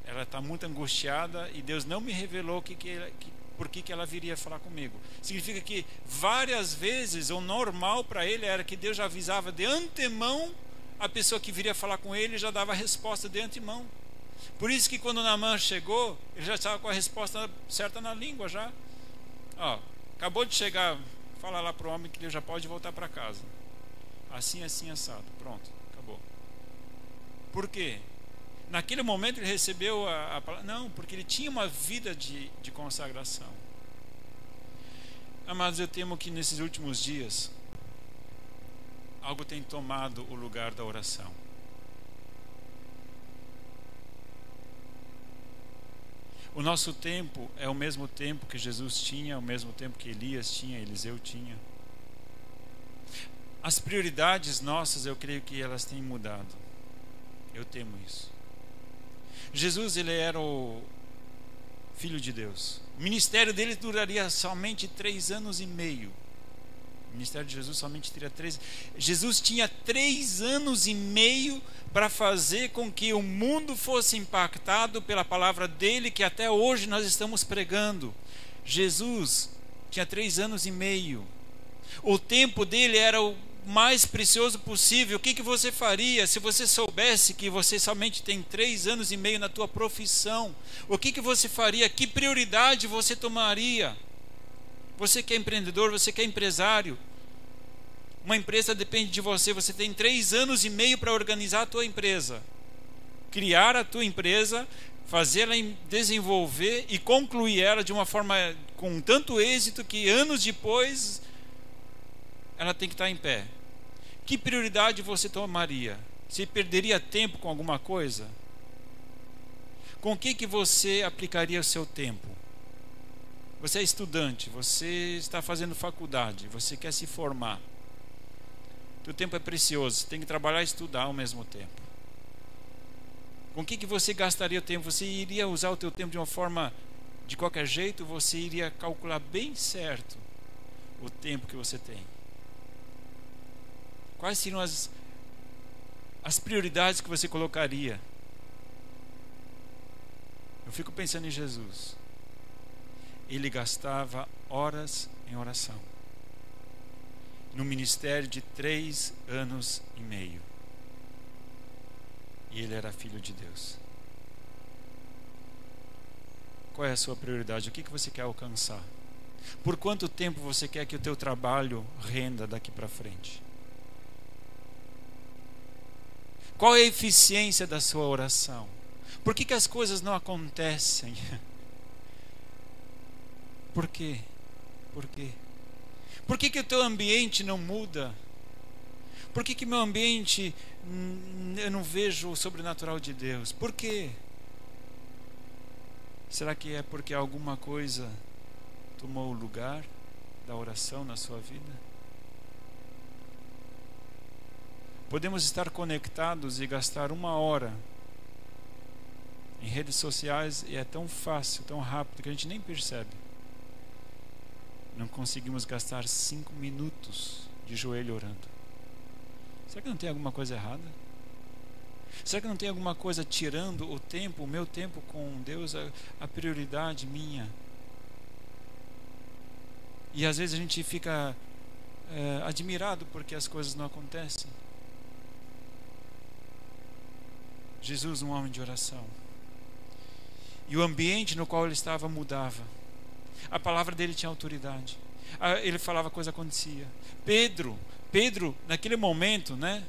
ela está muito angustiada e Deus não me revelou por que ela viria falar comigo. Significa que várias vezes o normal para ele era que Deus já avisava de antemão a pessoa que viria falar com ele, já dava a resposta de antemão. Por isso que quando Naamã chegou, ele já estava com a resposta certa na língua já. Acabou de chegar, fala lá para o homem que ele já pode voltar para casa. Assim, assim, assado. Pronto, acabou. Por quê? Naquele momento ele recebeu a palavra. Não, porque ele tinha uma vida de consagração. Amados, eu temo que nesses últimos dias algo tem tomado o lugar da oração. O nosso tempo é o mesmo tempo que Jesus tinha, o mesmo tempo que Elias tinha, Eliseu tinha. As prioridades nossas, eu creio que elas têm mudado. Eu temo isso. Jesus, ele era o Filho de Deus. O ministério dele duraria somente 3 anos e meio. O ministério de Jesus somente teria 3. Jesus tinha 3 anos e meio para fazer com que o mundo fosse impactado pela palavra dele, que até hoje nós estamos pregando. Jesus tinha 3 anos e meio. O tempo dele era o mais precioso possível. O que você faria se você soubesse que você somente tem 3 anos e meio na tua profissão? O que você faria? Que prioridade você tomaria? Você que é empreendedor, você que é empresário, uma empresa depende de você. Você tem 3 anos e meio para organizar a tua empresa, criar a tua empresa, fazê-la desenvolver e concluir ela de uma forma com tanto êxito que anos depois ela tem que estar em pé. Que prioridade você tomaria? Você perderia tempo com alguma coisa? Com o que você aplicaria o seu tempo? Você é estudante, você está fazendo faculdade, você quer se formar. O tempo é precioso, você tem que trabalhar e estudar ao mesmo tempo. Com o que você gastaria o tempo? Você iria usar o teu tempo de uma forma de qualquer jeito você iria calcular bem certo o tempo que você tem. Quais seriam as prioridades que você colocaria? Eu fico pensando em Jesus. Ele gastava horas em oração, no ministério de 3 anos e meio. E ele era filho de Deus. Qual é a sua prioridade? O que você quer alcançar? Por quanto tempo você quer que o teu trabalho renda daqui para frente? Qual é a eficiência da sua oração? Por que as coisas não acontecem? Por quê? Por quê? Por que o teu ambiente não muda? Por que meu ambiente eu não vejo o sobrenatural de Deus? Por quê? Será que é porque alguma coisa tomou o lugar da oração na sua vida? Podemos estar conectados e gastar 1 hora em redes sociais e é tão fácil, tão rápido que a gente nem percebe. Não conseguimos gastar 5 minutos de joelho orando. Será que não tem alguma coisa errada? Será que não tem alguma coisa tirando o tempo, o meu tempo com Deus, a prioridade minha? E às vezes a gente fica admirado porque as coisas não acontecem. Jesus, um homem de oração. E o ambiente no qual ele estava mudava. A palavra dele tinha autoridade. Ele falava, a coisa acontecia. Pedro, naquele momento, né?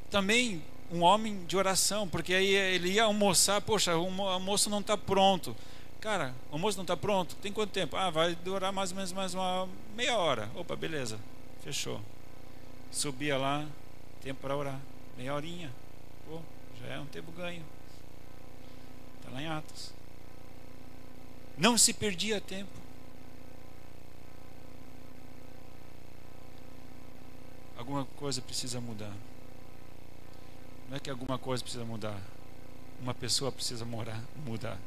Também um homem de oração, porque aí ele ia almoçar, poxa, o almoço não está pronto. Cara, o almoço não está pronto? Tem quanto tempo? Vai durar mais ou menos mais uma meia hora. Opa, beleza, fechou. Subia lá, tempo para orar. Meia horinha. Pô, já é um tempo ganho. Está lá em Atos. Não se perdia tempo. Alguma coisa precisa mudar. Não é que alguma coisa precisa mudar. Uma pessoa precisa mudar.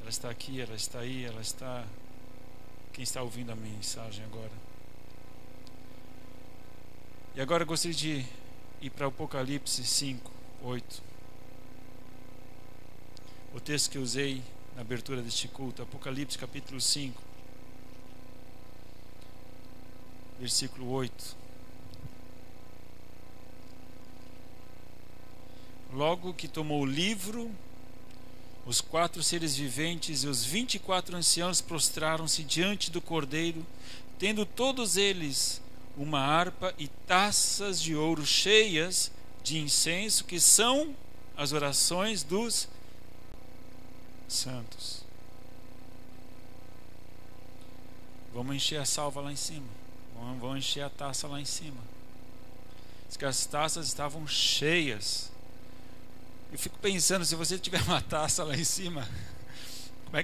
Ela está aqui, ela está aí, ela está... Quem está ouvindo a mensagem agora? E agora eu gostaria de ir para Apocalipse 5, 8. O texto que eu usei na abertura deste culto, Apocalipse capítulo 5, versículo 8. Logo que tomou o livro, os 4 seres viventes e os 24 anciãos prostraram-se diante do Cordeiro, tendo todos eles uma harpa e taças de ouro cheias de incenso, que são as orações dos santos. Vamos encher a salva lá em cima. Vamos encher a taça lá em cima. Diz que as taças estavam cheias. Eu fico pensando, se você tiver uma taça lá em cima, como é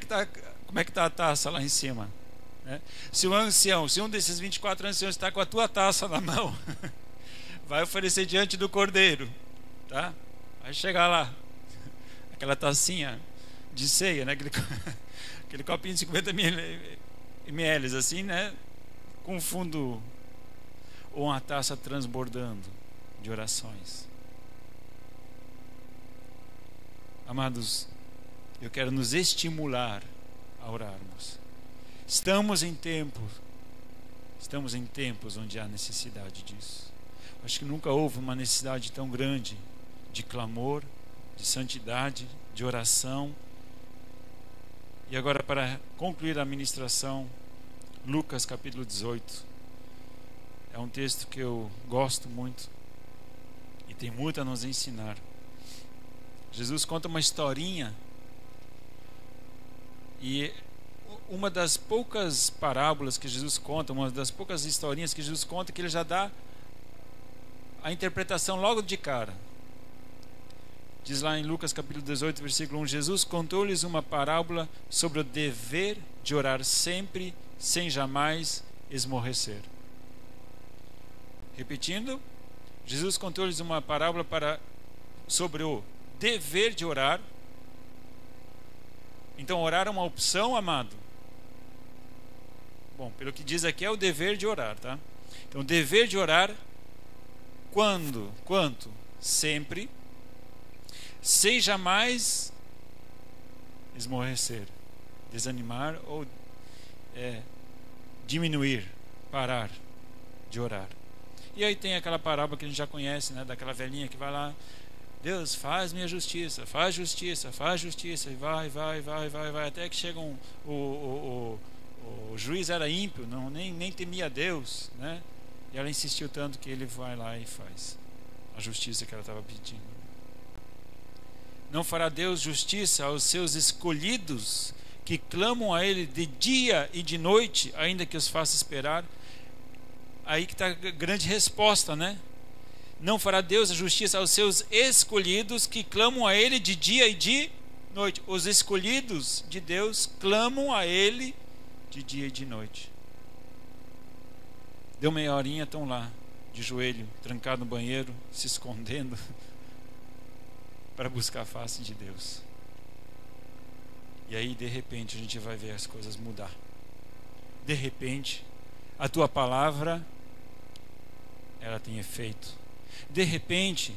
que tá a taça lá em cima? Se um desses 24 anciãos está com a tua taça na mão, vai oferecer diante do Cordeiro, tá? Vai chegar lá, aquela tacinha de ceia, né? Aquele copinho de 50 ml, assim, né? Com fundo, ou uma taça transbordando de orações. Amados, eu quero nos estimular a orarmos. Estamos em tempos onde há necessidade disso. Acho que nunca houve uma necessidade tão grande de clamor, de santidade, de oração. E agora, para concluir a ministração, Lucas capítulo 18. É um texto que eu gosto muito e tem muito a nos ensinar. Jesus conta uma historinha, e uma das poucas parábolas que Jesus conta, uma das poucas historinhas que Jesus conta, que ele já dá a interpretação logo de cara. Diz lá em Lucas capítulo 18, versículo 1: Jesus contou-lhes uma parábola sobre o dever de orar sempre, sem jamais esmorecer. Repetindo, Jesus contou-lhes uma parábola sobre o dever de orar Então orar é uma opção, amado? Bom, pelo que diz aqui é o dever de orar, tá? Então o dever de orar quando? Quanto? Sempre, sem jamais esmorecer, desanimar ou diminuir, parar de orar. E aí tem aquela parábola que a gente já conhece, né, daquela velhinha que vai lá, Deus, faz minha justiça, faz justiça, faz justiça, e vai, até que chega o juiz era ímpio, nem temia Deus, né? E ela insistiu tanto que ele vai lá e faz a justiça que ela estava pedindo. Não fará Deus justiça aos seus escolhidos, que clamam a Ele de dia e de noite, ainda que os faça esperar? Aí que está a grande resposta, né? Não fará Deus a justiça aos seus escolhidos, que clamam a Ele de dia e de noite. Os escolhidos de Deus clamam a Ele de dia e de noite. Deu meia horinha, estão lá, de joelho, trancado no banheiro, se escondendo, para buscar a face de Deus. E aí, de repente, a gente vai ver as coisas mudar. De repente, a tua palavra, ela tem efeito. De repente,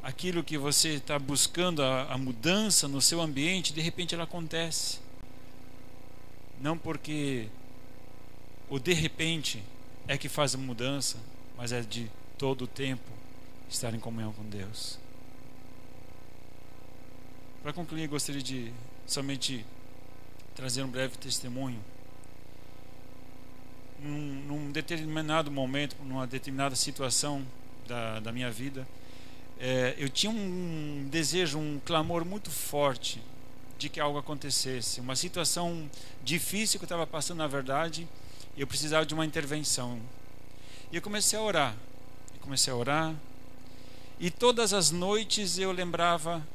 aquilo que você está buscando, a mudança no seu ambiente, de repente ela acontece. Não porque o de repente é que faz a mudança, mas é de todo o tempo estar em comunhão com Deus. Para concluir, gostaria de somente trazer um breve testemunho. Num determinado momento, numa determinada situação da minha vida, eu tinha um desejo, um clamor muito forte de que algo acontecesse. Uma situação difícil que eu estava passando, na verdade, e eu precisava de uma intervenção. E eu comecei a orar. E todas as noites eu lembrava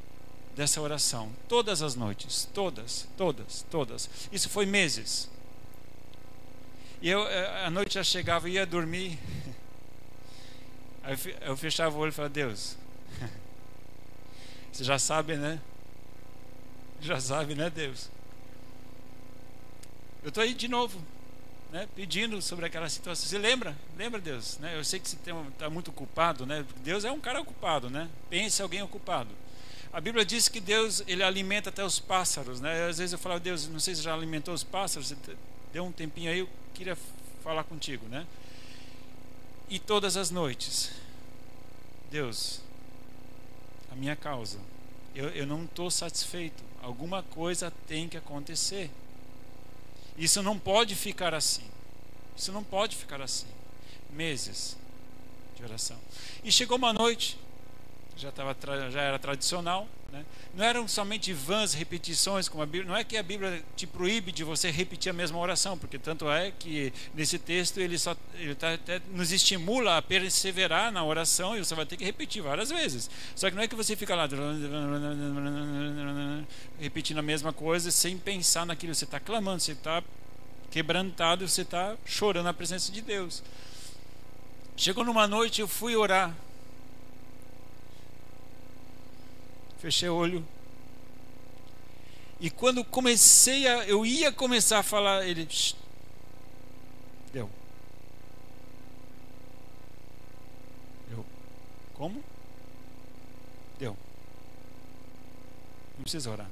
dessa oração. Todas as noites. Todas. Isso foi meses. E a noite já chegava, eu ia dormir. Aí eu fechava o olho e falava, Deus, você já sabe, né? Já sabe, né, Deus? Eu estou aí de novo, né, pedindo sobre aquela situação. Você lembra, Deus, né? Eu sei que você está muito ocupado, né? Deus é um cara ocupado, né? Pense alguém ocupado. A Bíblia diz que Deus, ele alimenta até os pássaros, né? Às vezes eu falo, Deus, não sei se já alimentou os pássaros. Você deu um tempinho aí, eu queria falar contigo, né? E todas as noites, Deus, a minha causa, eu não estou satisfeito. Alguma coisa tem que acontecer. Isso não pode ficar assim. Meses de oração. E chegou uma noite, já era tradicional, né? Não eram somente vãs repetições, como a Bíblia. Não é que a Bíblia te proíbe de você repetir a mesma oração, porque tanto é que nesse texto ele até nos estimula a perseverar na oração, e você vai ter que repetir várias vezes. Só que não é que você fica lá repetindo a mesma coisa sem pensar naquilo. Você está clamando, você está quebrantado, você está chorando na presença de Deus. Chegou numa noite, eu fui orar. Fechei o olho. E quando eu ia começar a falar, ele... Deu. Como? Deu. Não precisa orar.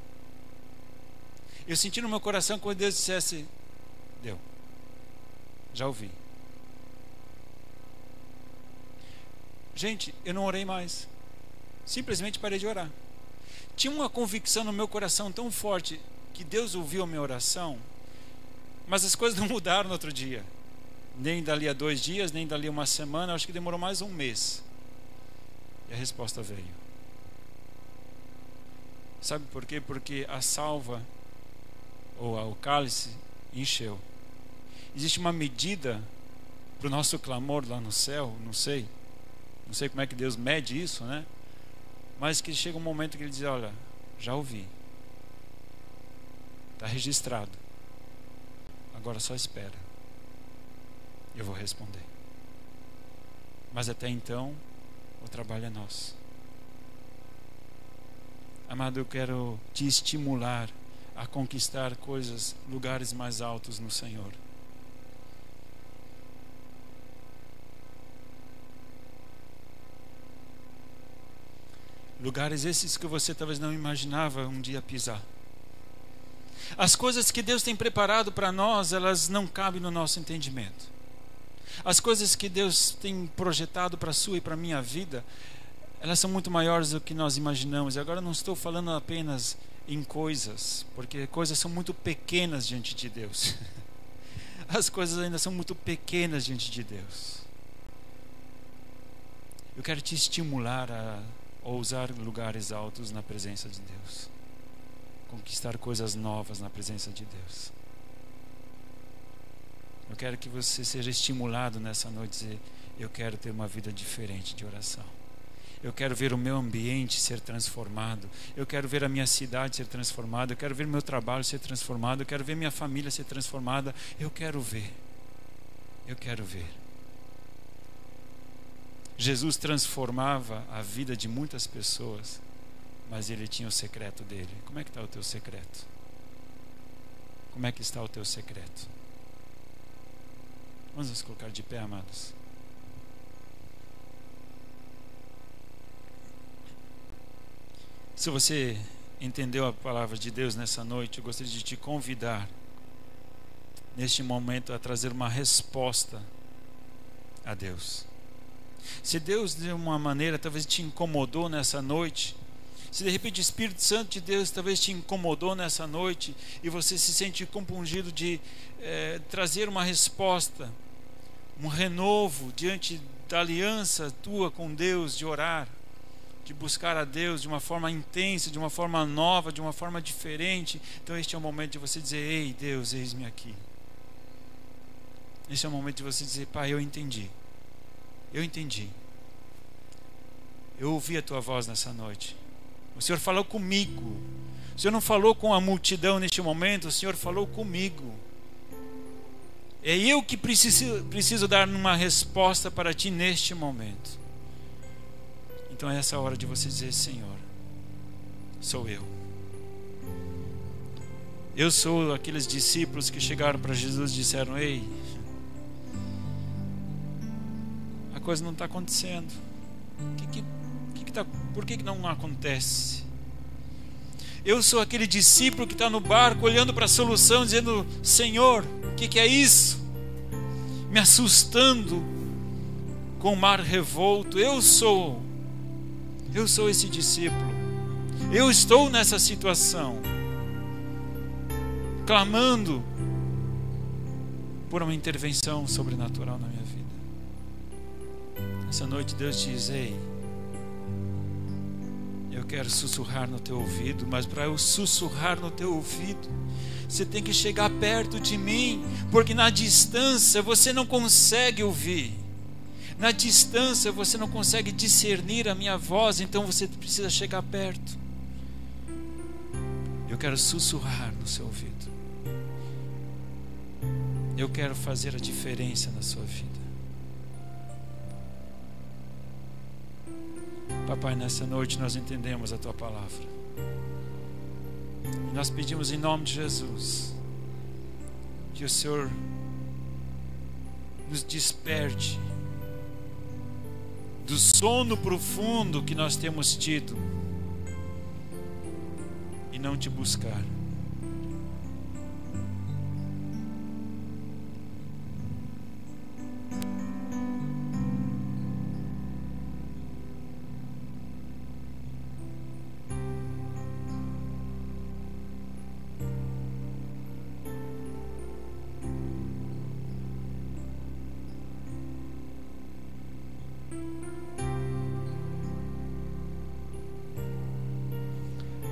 Eu senti no meu coração quando Deus dissesse, deu. Já ouvi. Gente, eu não orei mais. Simplesmente parei de orar. Tinha uma convicção no meu coração tão forte que Deus ouviu a minha oração, mas as coisas não mudaram no outro dia. Nem dali a 2 dias, nem dali a uma semana. Acho que demorou mais um mês. E a resposta veio. Sabe por quê? Porque a salva, ou o cálice, encheu. Existe uma medida para o nosso clamor lá no céu, não sei como é que Deus mede isso, né? Mas que chega um momento que ele diz, olha, já ouvi, está registrado, agora só espera, eu vou responder. Mas até então o trabalho é nosso. Amado, eu quero te estimular a conquistar coisas, lugares mais altos no Senhor. Lugares esses que você talvez não imaginava um dia pisar. As coisas que Deus tem preparado para nós, elas não cabem no nosso entendimento. As coisas que Deus tem projetado para a sua e para a minha vida, elas são muito maiores do que nós imaginamos. E agora não estou falando apenas em coisas, porque coisas são muito pequenas diante de Deus. As coisas ainda são muito pequenas diante de Deus. Eu quero te estimular a ousar lugares altos na presença de Deus. Conquistar coisas novas na presença de Deus. Eu quero que você seja estimulado nessa noite a dizer: eu quero ter uma vida diferente de oração. Eu quero ver o meu ambiente ser transformado. Eu quero ver a minha cidade ser transformada. Eu quero ver meu trabalho ser transformado. Eu quero ver minha família ser transformada. Eu quero ver. Eu quero ver. Jesus transformava a vida de muitas pessoas, mas ele tinha o secreto dele. Como é que está o teu secreto? Como é que está o teu secreto? Vamos nos colocar de pé, amados. Se você entendeu a palavra de Deus nessa noite, eu gostaria de te convidar neste momento a trazer uma resposta a Deus. Se Deus de uma maneira talvez te incomodou nessa noite, se de repente o Espírito Santo de Deus talvez te incomodou nessa noite e você se sente compungido de trazer uma resposta, um renovo diante da aliança tua com Deus, de orar, de buscar a Deus de uma forma intensa, de uma forma nova, de uma forma diferente, então este é o momento de você dizer: ei Deus, eis-me aqui. Este é o momento de você dizer: Pai, eu entendi. Eu entendi. Eu ouvi a tua voz nessa noite. O Senhor falou comigo. O Senhor não falou com a multidão neste momento, o Senhor falou comigo. É eu que preciso dar uma resposta para ti neste momento. Então é essa hora de você dizer: Senhor, sou eu. Eu sou aqueles discípulos que chegaram para Jesus e disseram: ei, a coisa não está acontecendo. Por que não acontece? Eu sou aquele discípulo que está no barco olhando para a solução, dizendo: Senhor, o que é isso? Me assustando com o mar revolto. Eu sou esse discípulo. Eu estou nessa situação, clamando por uma intervenção sobrenatural na minha vida. Essa noite Deus te diz: ei, eu quero sussurrar no teu ouvido, mas para eu sussurrar no teu ouvido, você tem que chegar perto de mim, porque na distância você não consegue ouvir, na distância você não consegue discernir a minha voz, então você precisa chegar perto. Eu quero sussurrar no seu ouvido. Eu quero fazer a diferença na sua vida. Papai, nessa noite nós entendemos a tua palavra. E nós pedimos em nome de Jesus que o Senhor nos desperte do sono profundo que nós temos tido e não te buscar.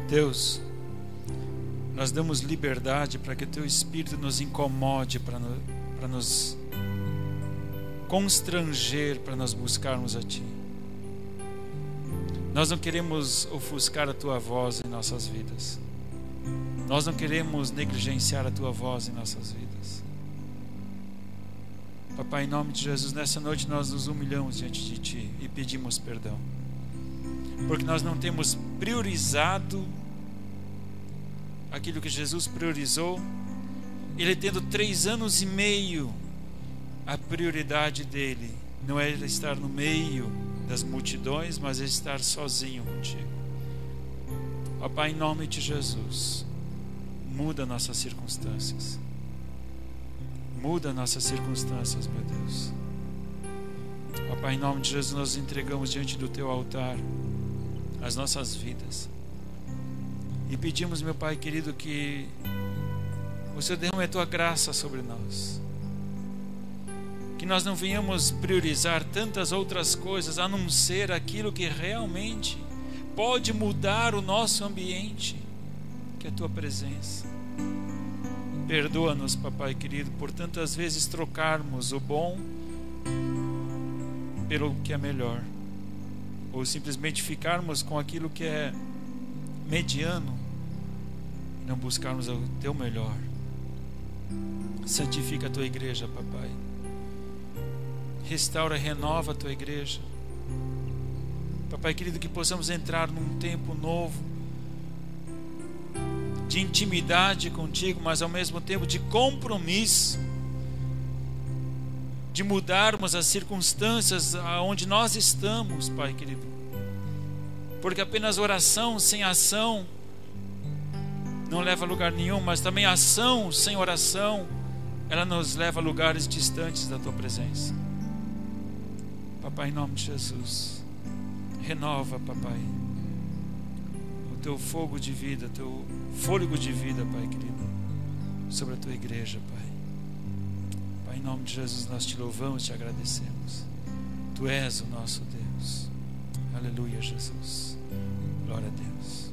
Deus, nós damos liberdade para que o teu Espírito nos incomode, para nos constranger, para nós buscarmos a ti. Nós não queremos ofuscar a tua voz em nossas vidas. Nós não queremos negligenciar a tua voz em nossas vidas. Papai, em nome de Jesus, nessa noite nós nos humilhamos diante de ti e pedimos perdão, porque nós não temos priorizado aquilo que Jesus priorizou, ele tendo 3 anos e meio, a prioridade dele não é estar no meio das multidões, mas é estar sozinho contigo. Ó Pai, em nome de Jesus, muda nossas circunstâncias. Muda nossas circunstâncias, meu Deus. Ó Pai, em nome de Jesus, nós entregamos diante do Teu altar as nossas vidas. E pedimos, meu Pai querido, que o Senhor derrame a Tua graça sobre nós. Que nós não venhamos priorizar tantas outras coisas a não ser aquilo que realmente pode mudar o nosso ambiente, que é a Tua presença. Perdoa-nos, Papai querido, por tantas vezes trocarmos o bom pelo que é melhor, ou simplesmente ficarmos com aquilo que é mediano e não buscarmos o Teu melhor. Santifica a Tua igreja, Papai. Restaura e renova a Tua igreja. Papai querido, que possamos entrar num tempo novo de intimidade contigo, mas ao mesmo tempo de compromisso, de mudarmos as circunstâncias aonde nós estamos, Pai querido. Porque apenas oração sem ação não leva a lugar nenhum, mas também ação sem oração, ela nos leva a lugares distantes da Tua presença. Papai, em nome de Jesus, renova, Papai, o Teu fogo de vida, Teu fôlego de vida, Pai querido, sobre a Tua igreja, Pai. Pai, em nome de Jesus, nós Te louvamos e Te agradecemos. Tu és o nosso Deus. Aleluia, Jesus. Glória a Deus.